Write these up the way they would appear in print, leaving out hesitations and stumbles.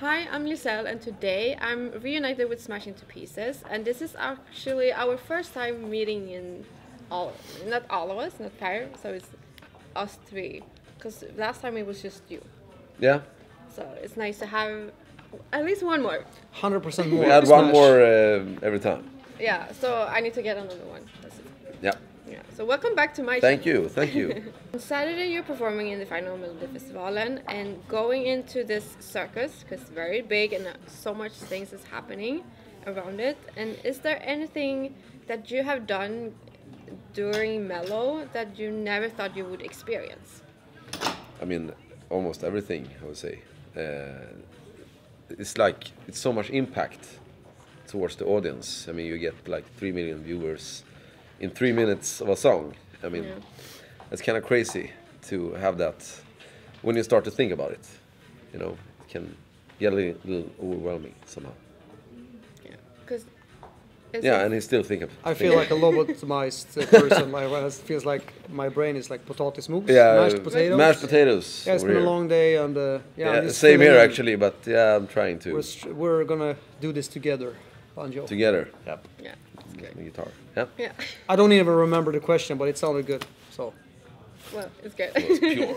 Hi, I'm Liselle, and today I'm reunited with Smash Into Pieces, and this is actually our first time meeting in not all of us, not pair, so it's us three, because last time it was just you. Yeah. So it's nice to have at least one more. 100% more. We add one more every time. Yeah, so I need to get another one. That's it. Yeah. Yeah, so welcome back to my Thank channel. you, thank you. On Saturday you're performing in the final Melodifestivalen and going into this circus because it's very big and so much things is happening around it. And is there anything that you have done during Melo that you never thought you would experience? I mean, almost everything, I would say. It's like, it's so much impact towards the audience. I mean, you get like 3 million viewers in 3 minutes of a song. I mean, it's kind of crazy to have that when you start to think about it. You know, it can get a little overwhelming somehow. Yeah, because and he still think of. I feel like a lobotomized person. It feels like my brain is like potatismos, mashed potatoes. Mashed potatoes. Yeah, it's been a long day, and same here actually. But yeah, I'm trying to. We're gonna do this together, Banjo. Together. Yep. Yeah, it's good. The guitar. Yeah. Yeah. I don't even remember the question, but it sounded good. So. Well, it's good. It was pure.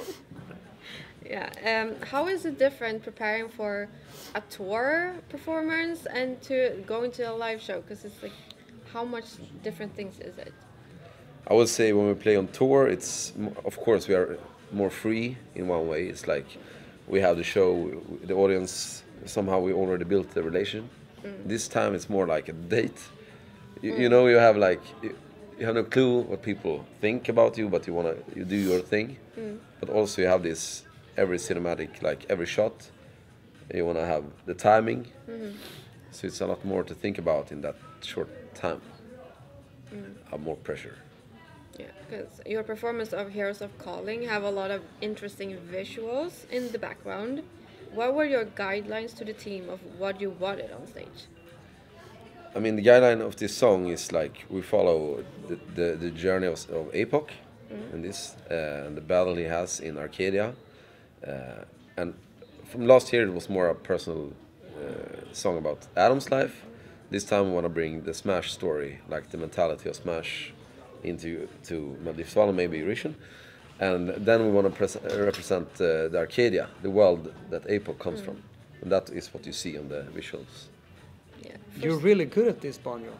Yeah. How is it different preparing for a tour performance and to going to a live show? Because it's like, how much different things is it? I would say when we play on tour, it's of course we are more free in one way. It's like we have the show, the audience. Somehow we already built the relation. This time it's more like a date. You know, you have like. You have no clue what people think about you, but you do your thing. But also you have this every cinematic, like every shot. You wanna have the timing. So it's a lot more to think about in that short time. Have more pressure. Yeah, because your performance of Heroes of Calling have a lot of interesting visuals in the background. What were your guidelines to the team of what you wanted on stage? I mean, the guideline of this song is like we follow the journey of Apoc in this, and the battle he has in Arcadia. And from last year, it was more a personal song about Adam's life. This time, we want to bring the Smash story, like the mentality of Smash, into Melodifestivalen, maybe Eurovision. And then we want to represent the Arcadia, the world that Apoc comes from. And that is what you see on the visuals. Yeah, you're really good at this, Banjo.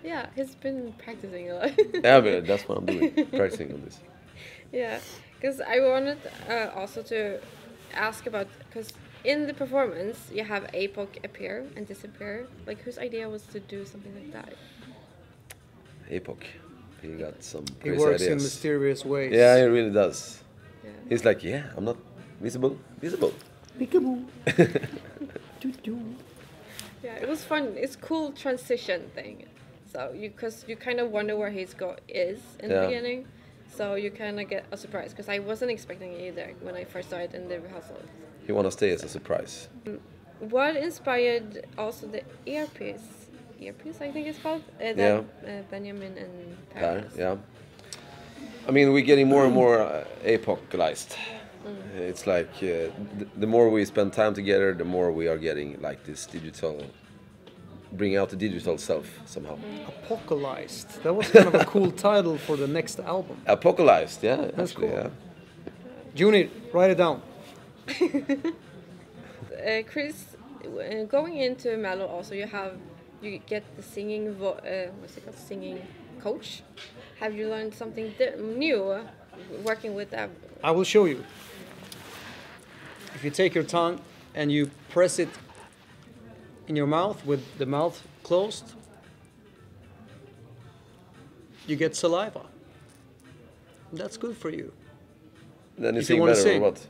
Yeah, he's been practicing a lot. Yeah, but that's what I'm doing, practicing on this. Yeah, because I wanted also to ask about, because in the performance you have Apoc appear and disappear. Like, whose idea was to do something like that? Apoc, he got some He crazy works ideas. in mysterious ways. Yeah, he really does. Yeah. He's like, yeah, I'm not visible. Peekaboo. Yeah, it was fun. It's cool transition thing. So because you kind of wonder where he's is in the beginning, so you kind of get a surprise. Because I wasn't expecting it either when I first saw it in the rehearsal. You want to stay as a surprise. What inspired also the earpiece? Earpiece, I think it's called. Benjamin and Paris. Yeah. I mean, we're getting more and more Apoc-ized. It's like the more we spend time together, the more we are getting like this digital, bring out the digital self somehow. Apocalypsed. That was kind of a cool title for the next album. Apocalypsed, yeah. That's actually, cool. Yeah. Juni, write it down. Chris, going into Mello also, you get the singing singing coach. Have you learned something new working with that? I will show you. If you take your tongue and you press it in your mouth with the mouth closed, you get saliva. That's good for you. Then you If you sing wanna better sing. or what?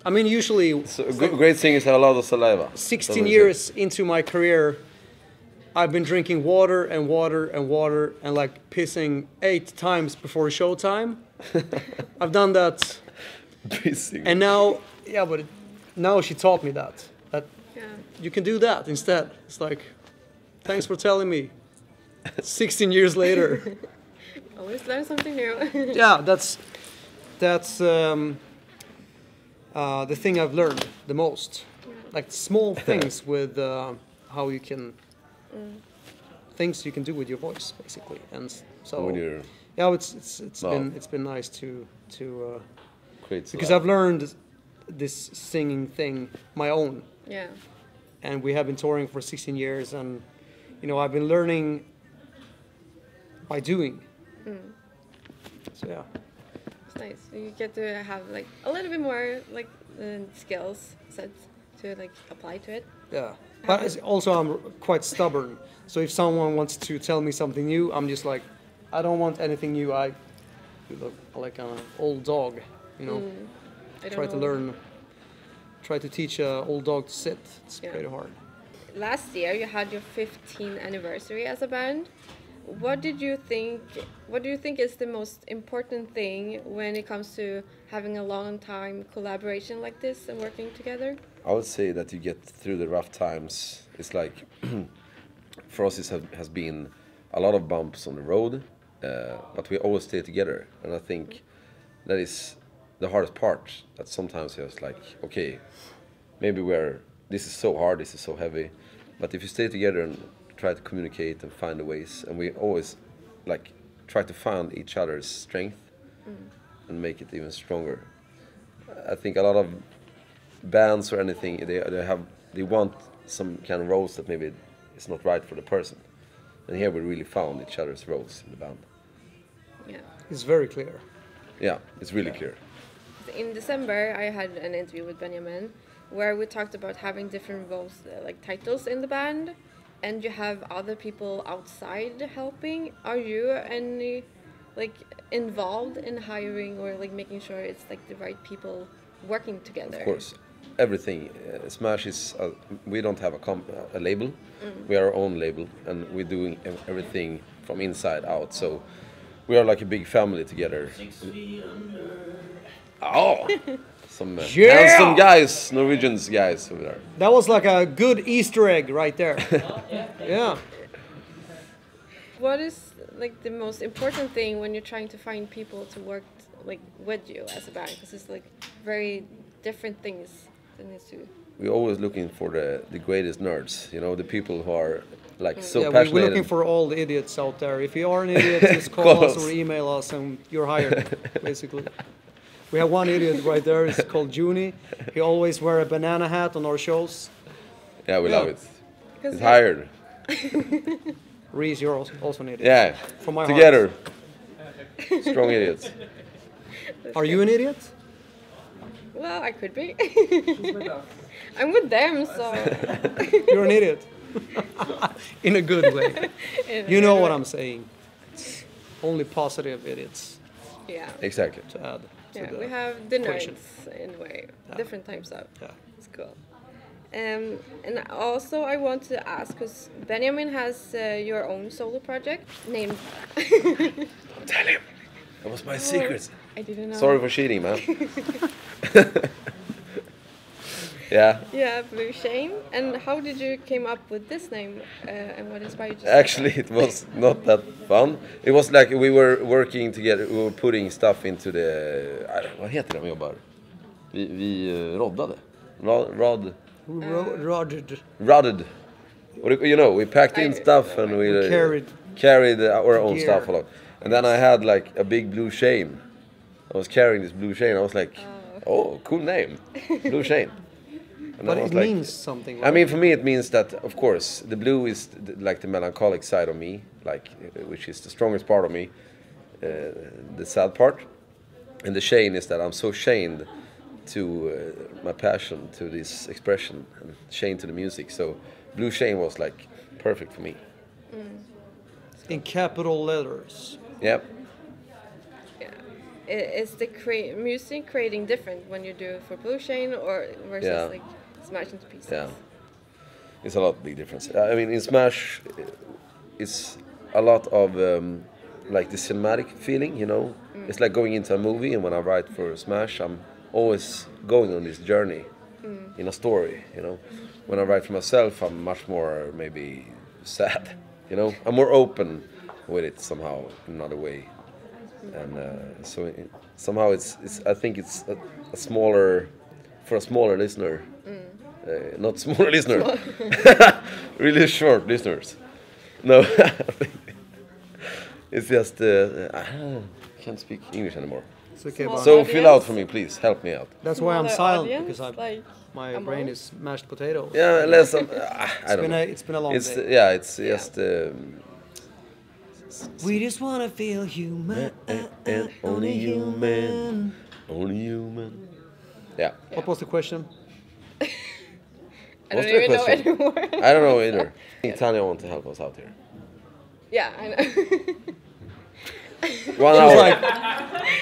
I mean, usually So great singers have a lot of saliva. 16 years into my career, I've been drinking water and water and water and like pissing 8 times before showtime. I've done that. Pissing. And now, now she taught me that you can do that instead. It's like, thanks for telling me. 16 years later. Always learn something new. Yeah, that's the thing I've learned the most. Like small things with how you can things you can do with your voice, basically. And so yeah, it's been nice to create because I've learned this singing thing my own. Yeah. And we have been touring for 16 years, and I've been learning by doing. So yeah. It's nice. You get to have like a little bit more like skills set to like apply to it. Yeah. But also I'm quite stubborn. So if someone wants to tell me something new, I'm just like, I don't want anything new. I look like an old dog, Try to teach an old dog to sit. It's pretty hard. Last year you had your 15th anniversary as a band. What do you think is the most important thing when it comes to having a long time collaboration like this and working together? I would say that you get through the rough times. It's like, for us, it has been a lot of bumps on the road, but we always stay together. And I think that is the hardest part. That sometimes you're just like, okay, maybe this is so hard, this is so heavy. But if you stay together and try to communicate and find the ways, and we always like try to find each other's strength and make it even stronger. I think a lot of bands or anything, they want some kind of roles that maybe it's not right for the person. And here we really found each other's roles in the band. Yeah. It's very clear. Yeah, it's really clear. In December, I had an interview with Benjamin where we talked about having different roles, like titles in the band, and you have other people outside helping. Are you any involved in hiring or like making sure it's like the right people working together? Of course, everything. Smash is we don't have a label. We are our own label, and we're doing everything from inside out. So we are like a big family together. Oh, some handsome guys, Norwegians guys over there. That was like a good Easter egg right there. Yeah. What is like the most important thing when you're trying to find people to work like with you as a band? Because it's like very different things than these two. We're always looking for the greatest nerds, the people who are like so yeah, passionate. We're looking for all the idiots out there. If you are an idiot, just call us or email us and you're hired, basically. We have one idiot right there, it's called Junie. He always wears a banana hat on our shows. Yeah, we love it. He's hired. Reese, you're also an idiot. Yeah, from my together. Strong idiots. Are you an idiot? Well, I could be. I'm with them, so... You're an idiot. In a good way. You know what I'm saying. It's only positive idiots. Yeah. Exactly. To add. Yeah, we have the nerds in a way, different types of. Yeah. It's cool. And also I want to ask, because Benjamin has your own solo project named... Don't tell him. That was my secret. I didn't know. Sorry for cheating, man. Yeah. Yeah, Bluechain. And how did you came up with this name and what inspired you? Actually, it was not that fun. It was like we were working together. We were putting stuff into the... Vad heter det man jobbar? Vi roddade. Rodded. We packed in stuff and we carried our own stuff along. And then I had like a big Bluechain. I was carrying this Bluechain. I was like, oh, cool name. Bluechain. But it means something, right? I mean, for me, it means that, of course, the blue is like the melancholic side of me, which is the strongest part of me, the sad part. And the chain is that I'm so chained to my passion, to this expression, and chained to the music. So Bluechain was like perfect for me. In capital letters. Yep. Yeah. Is the music creating different when you do it for Bluechain or versus like Smash into pieces? Yeah. It's a lot big difference. I mean, in Smash, it's a lot of like the cinematic feeling, It's like going into a movie, and when I write for Smash, I'm always going on this journey in a story, When I write for myself, I'm much more maybe sad, I'm more open with it somehow in another way. And somehow it's I think it's a smaller for a smaller listener. Not smaller listener. Really short listeners. No. It's just I can't speak English anymore. It's okay. Small But So audience. fill out for me, please. Help me out. that's why I'm Smaller silent audience, because like my among? brain is mashed potatoes. Yeah, less. I don't know. It's been a long It's day. yeah. It's just. We just wanna feel human. Only human. Only human. Yeah. What was the question? I What's don't the even know question? anymore. I don't know either. I think Tanya wants to help us out here. Yeah, I know. 1 hour.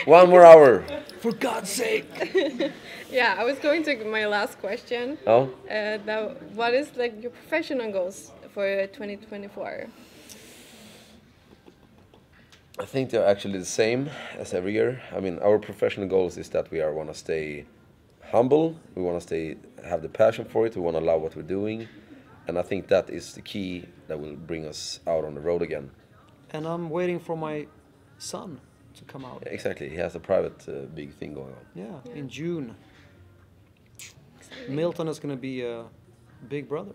1 more hour. For God's sake! Yeah, I was going to my last question. Oh. What is like your professional goals for 2024? I think they're actually the same as every year. I mean, our professional goals is that we want to stay humble. We want to have the passion for it. We want to love what we're doing, and I think that is the key that will bring us out on the road again. And I'm waiting for my son to come out. Exactly. He has a private big thing going on. Yeah, in June. Milton is gonna be a big brother.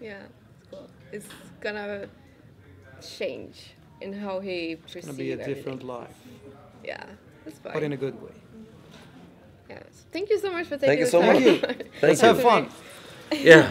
Yeah, it's cool. It's gonna change in how he perceives It's gonna be a different everything. life, Yeah, that's fine. but in a good way. Yeah. So thank you so much for Thank taking you the so time. much. Let's have fun. Yeah.